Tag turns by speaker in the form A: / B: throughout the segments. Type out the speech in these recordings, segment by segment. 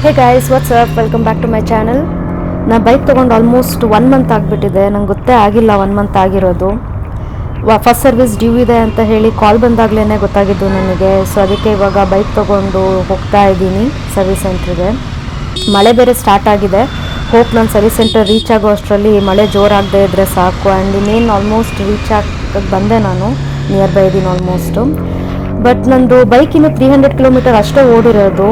A: Hey guys, what's up, welcome back to my channel. ನಾ bike ತೊಗೊಂಡು almost 1 month ಆಗಿಬಿಟ್ಟಿದೆ. ನಂಗೆ ಗೊತ್ತೇ ಆಗಿಲ್ಲ 1 ಮಂತ್ ಆಗಿರೋದು. ಫಸ್ಟ್ ಸರ್ವಿಸ್ ಡ್ಯೂ ಇದೆ ಅಂತ ಹೇಳಿ ಕಾಲ್ ಬಂದಾಗಲೇ ಗೊತ್ತಾಗಿದ್ದು ನನಗೆ. ಸೊ ಅದಕ್ಕೆ ಇವಾಗ ಬೈಕ್ ತೊಗೊಂಡು ಹೋಗ್ತಾ ಇದ್ದೀನಿ ಸರ್ವಿಸ್ ಸೆಂಟ್ರಿಗೆ. ಮಳೆ ಬೇರೆ ಸ್ಟಾರ್ಟ್ ಆಗಿದೆ. ಹೋಪ್ ನಾನು ಸರ್ವಿಸ್ ಸೆಂಟರ್ ರೀಚ್ ಆಗೋ ಅಷ್ಟರಲ್ಲಿ ಮಳೆ ಜೋರಾಗದೇ ಇದ್ದರೆ ಸಾಕು. ಆ್ಯಂಡ್ ಇನ್ನೇನು ಆಲ್ಮೋಸ್ಟ್ ರೀಚ್ ಆಗಕ್ಕೆ ಬಂದೆ, ನಾನು ನಿಯರ್ ಬೈ ಇದ್ದೀನಿ ಆಲ್ಮೋಸ್ಟು. ಬಟ್ ನಂದು ಬೈಕ್ ಇನ್ನು 300 ಕಿಲೋಮೀಟರ್ ಅಷ್ಟೇ ಓಡಿರೋದು.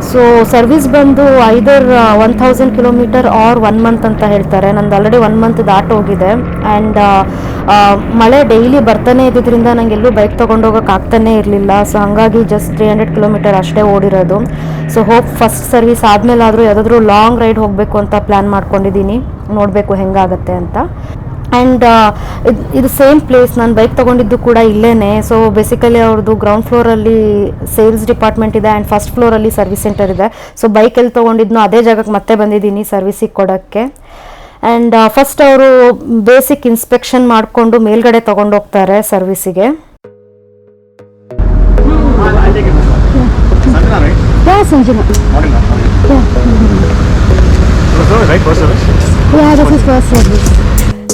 A: ಸೊ ಸರ್ವಿಸ್ ಬಂದು ಐದರ್ 1000 ಕಿಲೋಮೀಟರ್ ಆರ್ 1 ಮಂತ್ ಅಂತ ಹೇಳ್ತಾರೆ. ನಂದು ಆಲ್ರೆಡಿ 1 ಮಂತ್ ದಾಟೋಗಿದೆ. ಆ್ಯಂಡ್ ಮಳೆ ಡೈಲಿ ಬರ್ತಾನೆ ಇದ್ದಿದ್ದರಿಂದ ನನಗೆ ಎಲ್ಲೂ ಬೈಕ್ ತೊಗೊಂಡೋಗೋಕೆ ಆಗ್ತಾನೇ ಇರಲಿಲ್ಲ. ಸೊ ಹಾಗಾಗಿ ಜಸ್ಟ್ 300 ಕಿಲೋಮೀಟರ್ ಅಷ್ಟೇ ಓಡಿರೋದು. ಸೊ ಹೋಪ್ ಫಸ್ಟ್ ಸರ್ವಿಸ್ ಆದಮೇಲಾದರೂ ಯಾವುದಾದ್ರೂ ಲಾಂಗ್ ರೈಡ್ ಹೋಗಬೇಕು ಅಂತ ಪ್ಲ್ಯಾನ್ ಮಾಡ್ಕೊಂಡಿದ್ದೀನಿ. ನೋಡಬೇಕು ಹೆಂಗಾಗತ್ತೆ ಅಂತ. ಆ್ಯಂಡ್ ಇದು ಸೇಮ್ ಪ್ಲೇಸ್, ನಾನು ಬೈಕ್ ತೊಗೊಂಡಿದ್ದು ಕೂಡ ಇಲ್ಲೇ. ಸೊ ಬೇಸಿಕಲಿ ಅವ್ರದ್ದು ಗ್ರೌಂಡ್ ಫ್ಲೋರಲ್ಲಿ ಸೇಲ್ಸ್ ಡಿಪಾರ್ಟ್ಮೆಂಟ್ ಇದೆ ಆ್ಯಂಡ್ ಫಸ್ಟ್ ಫ್ಲೋರಲ್ಲಿ ಸರ್ವಿಸ್ ಸೆಂಟರ್ ಇದೆ. ಸೊ ಬೈಕ್ ಎಲ್ಲಿ ತೊಗೊಂಡಿದ್ನೋ ಅದೇ ಜಾಗಕ್ಕೆ ಮತ್ತೆ ಬಂದಿದ್ದೀನಿ ಸರ್ವಿಸಿಗೆ ಕೊಡೋಕ್ಕೆ. ಆ್ಯಂಡ್ ಫಸ್ಟ್ ಅವರು ಬೇಸಿಕ್ ಇನ್ಸ್ಪೆಕ್ಷನ್ ಮಾಡಿಕೊಂಡು ಮೇಲ್ಗಡೆ ತೊಗೊಂಡೋಗ್ತಾರೆ ಸರ್ವಿಸಿಗೆ.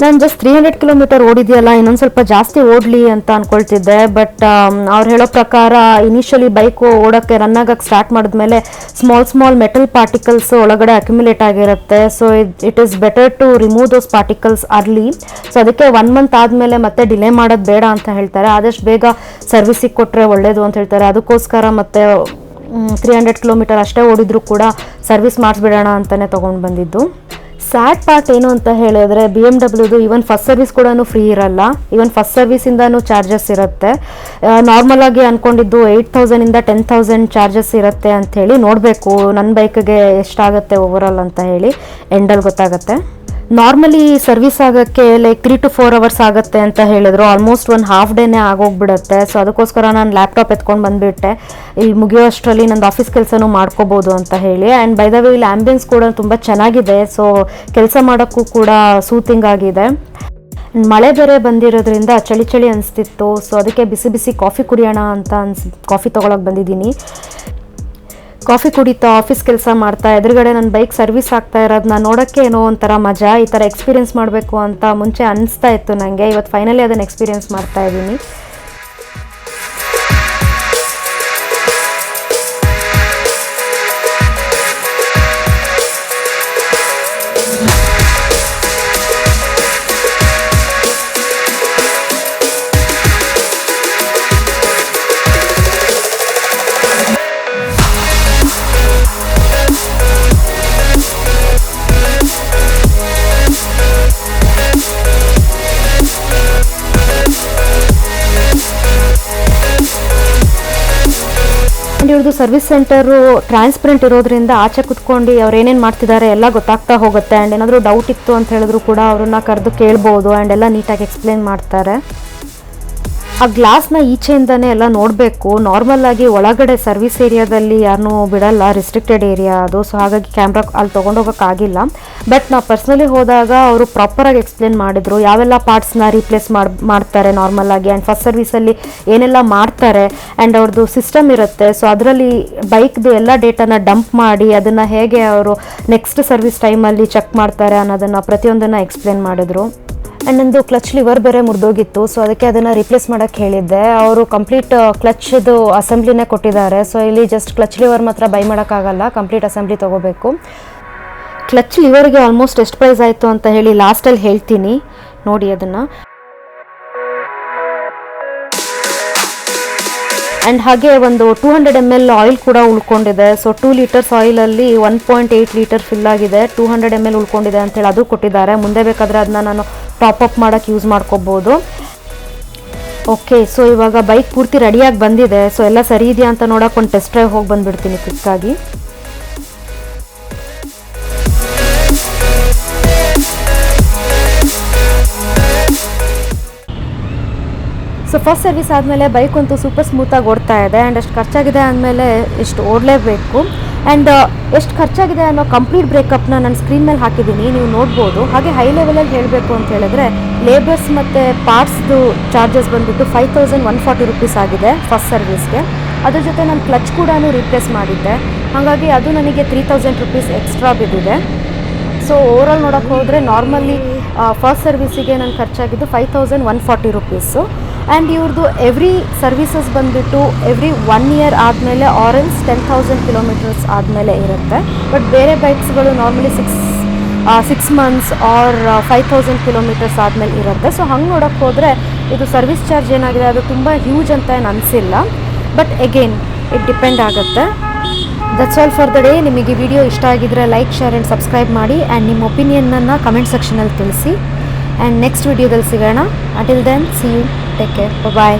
A: ನಾನು ಜಸ್ಟ್ 300 ಕಿಲೋಮೀಟರ್ ಓಡಿದೆಯಲ್ಲ, ಇನ್ನೊಂದು ಸ್ವಲ್ಪ ಜಾಸ್ತಿ ಓಡಲಿ ಅಂತ ಅಂದ್ಕೊಳ್ತಿದ್ದೆ. ಬಟ್ ಅವ್ರು ಹೇಳೋ ಪ್ರಕಾರ ಇನಿಷಿಯಲಿ ಬೈಕು ಓಡೋಕ್ಕೆ ರನ್ ಆಗೋಕ್ಕೆ ಸ್ಟಾರ್ಟ್ ಮಾಡಿದ್ಮೇಲೆ ಸ್ಮಾಲ್ ಮೆಟಲ್ ಪಾರ್ಟಿಕಲ್ಸ್ ಒಳಗಡೆ ಅಕ್ಯುಮುಲೇಟ್ ಆಗಿರುತ್ತೆ. So it is better to remove those particles early. So ಅದಕ್ಕೆ 1 ಮಂತ್ ಆದಮೇಲೆ ಮತ್ತೆ ಡಿಲೇ ಮಾಡೋದು ಬೇಡ ಅಂತ ಹೇಳ್ತಾರೆ. ಆದಷ್ಟು ಬೇಗ ಸರ್ವಿಸಿಗೆ ಕೊಟ್ಟರೆ ಒಳ್ಳೆಯದು ಅಂತ ಹೇಳ್ತಾರೆ. ಅದಕ್ಕೋಸ್ಕರ ಮತ್ತೆ 300 ಕಿಲೋಮೀಟರ್ ಅಷ್ಟೇ ಓಡಿದ್ರು ಕೂಡ ಸರ್ವಿಸ್ ಮಾಡಿಸ್ಬಿಡೋಣ ಅಂತಲೇ ತೊಗೊಂಡು ಬಂದಿದ್ದು. ಸ್ಯಾಡ್ ಪಾರ್ಟ್ ಏನು ಅಂತ ಹೇಳಿದ್ರೆ BMW ಈವನ್ ಫಸ್ಟ್ ಸರ್ವಿಸ್ ಕೂಡ ಫ್ರೀ ಇರಲ್ಲ. ಈವನ್ ಫಸ್ಟ್ ಸರ್ವಿಸಿಂದನೂ ಚಾರ್ಜಸ್ ಇರುತ್ತೆ. ನಾರ್ಮಲಾಗಿ ಅಂದ್ಕೊಂಡಿದ್ದು 8000ಇಂದ 10,000 ಚಾರ್ಜಸ್ ಇರುತ್ತೆ ಅಂಥೇಳಿ. ನೋಡಬೇಕು ನನ್ನ ಬೈಕಿಗೆ ಎಷ್ಟಾಗುತ್ತೆ ಓವರಾಲ್ ಅಂತ ಹೇಳಿ ಎಂಡಲ್ಲಿ ಗೊತ್ತಾಗುತ್ತೆ. ನಾರ್ಮಲಿ ಸರ್ವಿಸ್ ಆಗೋಕ್ಕೆ ಲೈಕ್ 3 to 4 ಅವರ್ಸ್ ಆಗುತ್ತೆ ಅಂತ ಹೇಳಿದ್ರು. ಆಲ್ಮೋಸ್ಟ್ 1/2 ಡೇನೇ ಆಗೋಗ್ಬಿಡುತ್ತೆ. ಸೊ ಅದಕ್ಕೋಸ್ಕರ ನಾನು ಲ್ಯಾಪ್ಟಾಪ್ ಎತ್ಕೊಂಡು ಬಂದುಬಿಟ್ಟೆ. ಇಲ್ಲಿ ಮುಗಿಯೋ ಅಷ್ಟರಲ್ಲಿ ನಂದು ಆಫೀಸ್ ಕೆಲಸನೂ ಮಾಡ್ಕೋಬೋದು ಅಂತ ಹೇಳಿ. ಆ್ಯಂಡ್ ಬೈ ದ ವೇ ಇಲ್ಲಿ ಆ್ಯಂಬಿಯನ್ಸ್ ಕೂಡ ತುಂಬ ಚೆನ್ನಾಗಿದೆ. ಸೊ ಕೆಲಸ ಮಾಡೋಕ್ಕೂ ಕೂಡ ಸೂತಿಂಗ್ ಆಗಿದೆ. ಮಳೆ ಬೇರೆ ಬಂದಿರೋದ್ರಿಂದ ಚಳಿ ಅನಿಸ್ತಿತ್ತು. ಸೊ ಅದಕ್ಕೆ ಬಿಸಿ ಕಾಫಿ ಕುಡಿಯೋಣ ಅಂತ ಕಾಫಿ ತೊಗೊಳಕ್ಕೆ ಬಂದಿದ್ದೀನಿ. ಕಾಫಿ ಕುಡಿತಾ ಆಫೀಸ್ ಕೆಲಸ ಮಾಡ್ತಾ ಎದುರುಗಡೆ ನನ್ನ ಬೈಕ್ ಸರ್ವಿಸ್ ಆಗ್ತಾ ಇರೋದನ್ನ ನೋಡೋಕ್ಕೆ ಏನೋ ಒಂಥರ ಮಜಾ. ಈ ಥರ ಎಕ್ಸ್ಪೀರಿಯೆನ್ಸ್ ಮಾಡಬೇಕು ಅಂತ ಮುಂಚೆ ಅನಿಸ್ತಾ ಇತ್ತು ನನಗೆ. ಇವತ್ತು ಫೈನಲಿ ಅದನ್ನು ಎಕ್ಸ್ಪೀರಿಯೆನ್ಸ್ ಮಾಡ್ತಾ ಇದ್ದೀನಿ. ಇವ್ರದ್ದು ಸರ್ವಿಸ್ ಸೆಂಟರು ಟ್ರಾನ್ಸ್ಪರೆಂಟ್ ಇರೋದ್ರಿಂದ ಆಚೆ ಕುತ್ಕೊಂಡು ಅವ್ರು ಏನೇನು ಮಾಡ್ತಿದ್ದಾರೆ ಎಲ್ಲ ಗೊತ್ತಾಗ್ತಾ ಹೋಗುತ್ತೆ. ಆ್ಯಂಡ್ ಏನಾದರೂ ಡೌಟ್ ಇತ್ತು ಅಂತ ಹೇಳಿದ್ರು ಕೂಡ ಅವ್ರನ್ನ ಕರೆದು ಕೇಳ್ಬೋದು. ಆ್ಯಂಡ್ ಎಲ್ಲ ನೀಟಾಗಿ ಎಕ್ಸ್ಪ್ಲೇನ್ ಮಾಡ್ತಾರೆ. ಆ ಗ್ಲಾಸ್ನ ಈಚೆಯಿಂದನೇ ಎಲ್ಲ ನೋಡಬೇಕು. ನಾರ್ಮಲಾಗಿ ಒಳಗಡೆ ಸರ್ವಿಸ್ ಏರಿಯಾದಲ್ಲಿ ಯಾರನ್ನೂ ಬಿಡಲ್ಲ, ರಿಸ್ಟ್ರಿಕ್ಟೆಡ್ ಏರಿಯಾ ಅದು. ಸೊ ಹಾಗಾಗಿ ಕ್ಯಾಮ್ರಾ ಅಲ್ಲಿ ತೊಗೊಂಡೋಗೋಕ್ಕಾಗಿಲ್ಲ. ಬಟ್ ನಾವು ಪರ್ಸ್ನಲಿ ಹೋದಾಗ ಅವರು ಪ್ರಾಪರಾಗಿ ಎಕ್ಸ್ಪ್ಲೇನ್ ಮಾಡಿದರು ಯಾವೆಲ್ಲ ಪಾರ್ಟ್ಸ್ನ ರೀಪ್ಲೇಸ್ ಮಾಡ್ತಾರೆ ನಾರ್ಮಲಾಗಿ. ಆ್ಯಂಡ್ ಫಸ್ಟ್ ಸರ್ವಿಸಲ್ಲಿ ಏನೆಲ್ಲ ಮಾಡ್ತಾರೆ. ಆ್ಯಂಡ್ ಅವ್ರದ್ದು ಸಿಸ್ಟಮ್ ಇರುತ್ತೆ. ಸೊ ಅದರಲ್ಲಿ ಬೈಕ್ದು ಎಲ್ಲ ಡೇಟಾನ ಡಂಪ್ ಮಾಡಿ ಅದನ್ನು ಹೇಗೆ ಅವರು ನೆಕ್ಸ್ಟ್ ಸರ್ವಿಸ್ ಟೈಮಲ್ಲಿ ಚೆಕ್ ಮಾಡ್ತಾರೆ ಅನ್ನೋದನ್ನು ಪ್ರತಿಯೊಂದನ್ನು ಎಕ್ಸ್ಪ್ಲೇನ್ ಮಾಡಿದ್ರು. ಆ್ಯಂಡ್ ನಂದು ಕ್ಲಚ್ ಲಿವರ್ ಬೇರೆ ಮುರಿದೋಗಿತ್ತು. ಸೊ ಅದಕ್ಕೆ ಅದನ್ನು ರಿಪ್ಲೇಸ್ ಮಾಡೋಕ್ಕೆ ಹೇಳಿದ್ದೆ. ಅವರು ಕಂಪ್ಲೀಟ್ ಕ್ಲಚ್ದು ಅಸೆಂಬ್ಲಿನೇ ಕೊಟ್ಟಿದ್ದಾರೆ. ಸೊ ಇಲ್ಲಿ ಜಸ್ಟ್ ಕ್ಲಚ್ ಲಿವರ್ ಮಾತ್ರ ಬೈ ಮಾಡೋಕ್ಕಾಗಲ್ಲ, ಕಂಪ್ಲೀಟ್ ಅಸೆಂಬ್ಲಿ ತೊಗೋಬೇಕು. ಕ್ಲಚ್ ಲಿವರ್ಗೆ ಆಲ್ಮೋಸ್ಟ್ ಎಷ್ಟು ಪ್ರೈಸ್ ಆಯಿತು ಅಂತ ಹೇಳಿ ಲಾಸ್ಟಲ್ಲಿ ಹೇಳ್ತೀನಿ, ನೋಡಿ ಅದನ್ನು. ಆ್ಯಂಡ್ ಹಾಗೆ ಒಂದು 200 ml ಆಯಿಲ್ ಕೂಡ ಉಳ್ಕೊಂಡಿದೆ. ಸೊ 2 ಲೀಟರ್ಸ್ ಆಯಿಲಲ್ಲಿ 1.8 ಲೀಟರ್ ಫಿಲ್ ಆಗಿದೆ. 200 ml ಉಳ್ಕೊಂಡಿದೆ ಅಂತೇಳಿ ಅದು ಕೊಟ್ಟಿದ್ದಾರೆ. ಮುಂದೆ ಬೇಕಾದರೆ ಅದನ್ನ ನಾನು ಟಾಪಪ್ ಮಾಡೋಕ್ಕೆ ಯೂಸ್ ಮಾಡ್ಕೋಬೋದು. ಓಕೆ, ಸೊ ಇವಾಗ ಬೈಕ್ ಪೂರ್ತಿ ರೆಡಿಯಾಗಿ ಬಂದಿದೆ. ಸೊ ಎಲ್ಲ ಸರಿ ಇದೆಯಾ ಅಂತ ನೋಡೋಕೆ ಒಂದು ಟೆಸ್ಟ್ ಡ್ರೈವ್ ಹೋಗಿ ಬಂದುಬಿಡ್ತೀನಿ ಕ್ವಿಕ್ಕಾಗಿ. ಸೊ ಫಸ್ಟ್ ಸರ್ವಿಸ್ ಆದಮೇಲೆ ಬೈಕ್ ಅಂತೂ ಸೂಪರ್ ಸ್ಮೂತಾಗಿ ಓಡ್ತಾ ಇದೆ. ಆ್ಯಂಡ್ ಎಷ್ಟು ಖರ್ಚಾಗಿದೆ ಅಂದಮೇಲೆ ಎಷ್ಟು ಓಡಲೇಬೇಕು. ಆ್ಯಂಡ್ ಎಷ್ಟು ಖರ್ಚಾಗಿದೆ ಅನ್ನೋ ಕಂಪ್ಲೀಟ್ ಬ್ರೇಕಪ್ನ ನಾನು ಸ್ಕ್ರೀನ್ ಮೇಲೆ ಹಾಕಿದ್ದೀನಿ, ನೀವು ನೋಡ್ಬೋದು. ಹಾಗೆ ಹೈ ಲೆವೆಲಲ್ಲಿ ಹೇಳಬೇಕು ಅಂತ ಹೇಳಿದ್ರೆ ಲೇಬರ್ಸ್ ಮತ್ತು ಪಾರ್ಟ್ಸ್ದು ಚಾರ್ಜಸ್ ಬಂದುಬಿಟ್ಟು 5140 ರೂಪೀಸ್ ಆಗಿದೆ ಫಸ್ಟ್ ಸರ್ವಿಸ್ಗೆ. ಅದ್ರ ಜೊತೆ ನಾನು ಕ್ಲಚ್ ಕೂಡ ರಿಪ್ಲೇಸ್ ಮಾಡಿದ್ದೆ, ಹಾಗಾಗಿ ಅದು ನನಗೆ 3000 ರುಪೀಸ್ ಎಕ್ಸ್ಟ್ರಾ ಬಿದ್ದಿದೆ. ಸೊ ಓವರಾಲ್ ನೋಡೋಕ್ಕೆ ಹೋದರೆ ನಾರ್ಮಲಿ ಫಸ್ಟ್ ಸರ್ವಿಸಿಗೆ ನಾನು ಖರ್ಚಾಗಿದ್ದು 5140 ರುಪೀಸು. ಆ್ಯಂಡ್ ಇವ್ರದ್ದು ಎವ್ರಿ ಸರ್ವಿಸಸ್ ಬಂದುಬಿಟ್ಟು ಎವ್ರಿ 1 ಇಯರ್ ಆದಮೇಲೆ ಆರೆನ್ಸ್ 10,000 ಕಿಲೋಮೀಟರ್ಸ್ ಆದಮೇಲೆ ಇರುತ್ತೆ. ಬಟ್ ಬೇರೆ ಬೈಕ್ಸ್ಗಳು ನಾರ್ಮಲಿ 6 ಮಂತ್ಸ್ ಆರ್ 5000 ಕಿಲೋಮೀಟರ್ಸ್ ಆದಮೇಲೆ ಇರುತ್ತೆ. ಸೊ ಹಂಗೆ ನೋಡೋಕ್ಕೆ ಹೋದರೆ ಇದು ಸರ್ವಿಸ್ ಚಾರ್ಜ್ ಏನಾಗಿದೆ ಅದು ತುಂಬ ಹ್ಯೂಜ್ ಅಂತ ಏನು ಅನಿಸಿಲ್ಲ. ಬಟ್ ಎಗೇನ್ ಇಟ್ ಡಿಪೆಂಡ್ ಆಗುತ್ತೆ. That's all for the day. ನಿಮಗೆ ವಿಡಿಯೋ ಇಷ್ಟ ಆಗಿದ್ರೆ ಲೈಕ್, ಶೇರ್ ಆ್ಯಂಡ್ ಸಬ್ಸ್ಕ್ರೈಬ್ ಮಾಡಿ. ಆ್ಯಂಡ್ ನಿಮ್ಮ ಒಪಿನಿಯನ್ನನ್ನು ಕಮೆಂಟ್ ಸೆಕ್ಷನಲ್ಲಿ ತಿಳಿಸಿ. ಆ್ಯಂಡ್ ನೆಕ್ಸ್ಟ್ ವಿಡಿಯೋದಲ್ಲಿ ಸಿಗೋಣ. Until then see you, take care, bye.